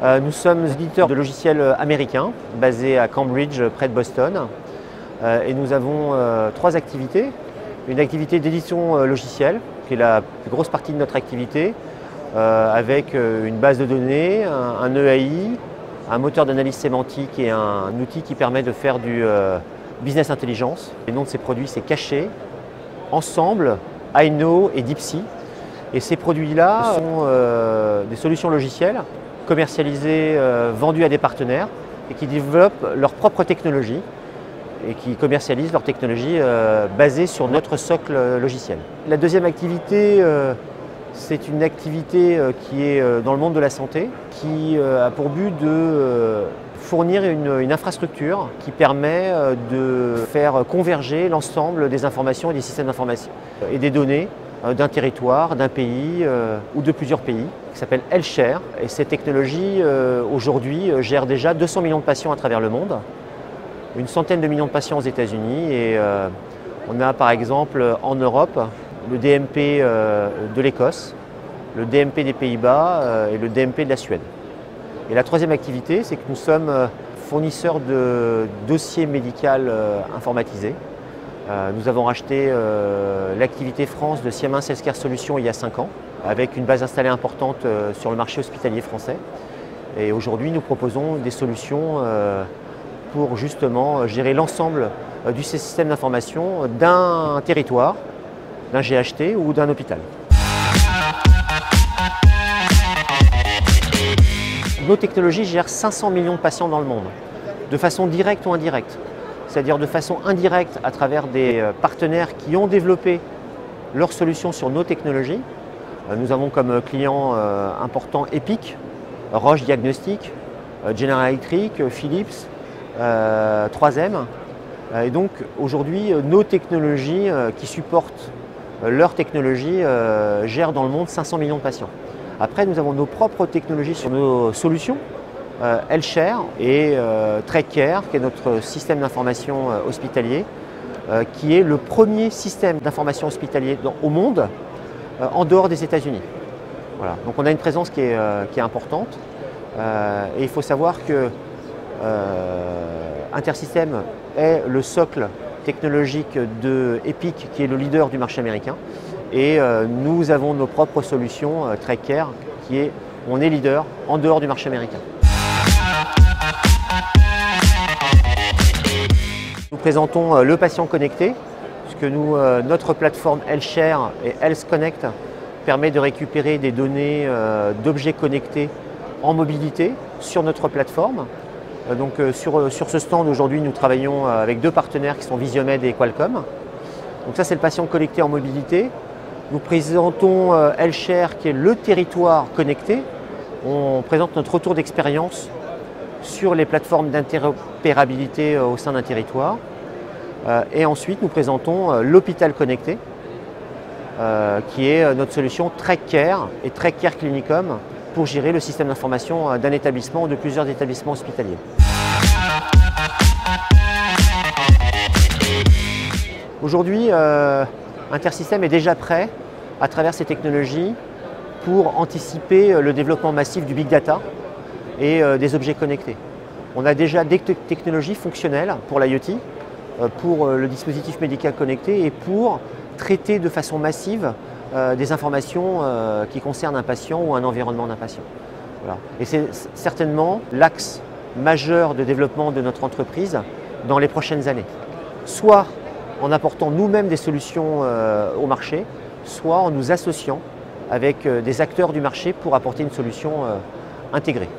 Nous sommes éditeurs de logiciels américains, basés à Cambridge, près de Boston. Et nous avons trois activités. Une activité d'édition logicielle, qui est la plus grosse partie de notre activité, avec une base de données, un EAI, un moteur d'analyse sémantique et un outil qui permet de faire du business intelligence. Les noms de ces produits, c'est Caché, Ensemble, iKnow et DeepSea. Et ces produits-là sont des solutions logicielles commercialisées, vendues à des partenaires et qui développent leur propre technologie et qui commercialisent leur technologie basée sur notre socle logiciel. La deuxième activité, c'est une activité qui est dans le monde de la santé, qui a pour but de fournir une infrastructure qui permet de faire converger l'ensemble des informations et des systèmes d'information et des données d'un territoire, d'un pays ou de plusieurs pays, qui s'appelle Healthshare. Et cette technologie, aujourd'hui, gère déjà 200 millions de patients à travers le monde, une centaine de millions de patients aux États-Unis. Et on a par exemple en Europe le DMP de l'Écosse, le DMP des Pays-Bas et le DMP de la Suède. Et la troisième activité, c'est que nous sommes fournisseurs de dossiers médicaux informatisés. Nous avons racheté l'activité France de Siemens Healthcare Solutions il y a 5 ans, avec une base installée importante sur le marché hospitalier français. Et aujourd'hui, nous proposons des solutions pour justement gérer l'ensemble du système d'information d'un territoire, d'un GHT ou d'un hôpital. Nos technologies gèrent 500 millions de patients dans le monde, de façon directe ou indirecte. C'est-à-dire de façon indirecte à travers des partenaires qui ont développé leurs solutions sur nos technologies. Nous avons comme clients importants Epic, Roche Diagnostic, General Electric, Philips, 3M. Et donc aujourd'hui, nos technologies qui supportent leurs technologies gèrent dans le monde 500 millions de patients. Après, nous avons nos propres technologies sur nos solutions. Healthshare et TrackCare, qui est notre système d'information hospitalier, qui est le premier système d'information hospitalier au monde en dehors des États-Unis. Voilà. Donc on a une présence qui est importante. Et il faut savoir que Intersystem est le socle technologique de Epic, qui est le leader du marché américain. Et nous avons nos propres solutions, TrackCare, on est leader en dehors du marché américain. Nous présentons le patient connecté, puisque notre plateforme Healthshare et Health Connect permet de récupérer des données d'objets connectés en mobilité sur notre plateforme. Donc sur ce stand aujourd'hui, nous travaillons avec deux partenaires qui sont Visiomed et Qualcomm. Donc ça, c'est le patient connecté en mobilité. Nous présentons Healthshare, qui est le territoire connecté. On présente notre retour d'expérience sur les plateformes d'interopérabilité au sein d'un territoire. Et ensuite, nous présentons l'hôpital connecté, qui est notre solution TrackCare et TrackCare Clinicum pour gérer le système d'information d'un établissement ou de plusieurs établissements hospitaliers. Aujourd'hui, Intersystem est déjà prêt, à travers ces technologies, pour anticiper le développement massif du big data et des objets connectés. On a déjà des technologies fonctionnelles pour l'IoT, pour le dispositif médical connecté et pour traiter de façon massive des informations qui concernent un patient ou un environnement d'un patient. Voilà. Et c'est certainement l'axe majeur de développement de notre entreprise dans les prochaines années. Soit en apportant nous-mêmes des solutions au marché, soit en nous associant avec des acteurs du marché pour apporter une solution intégrée.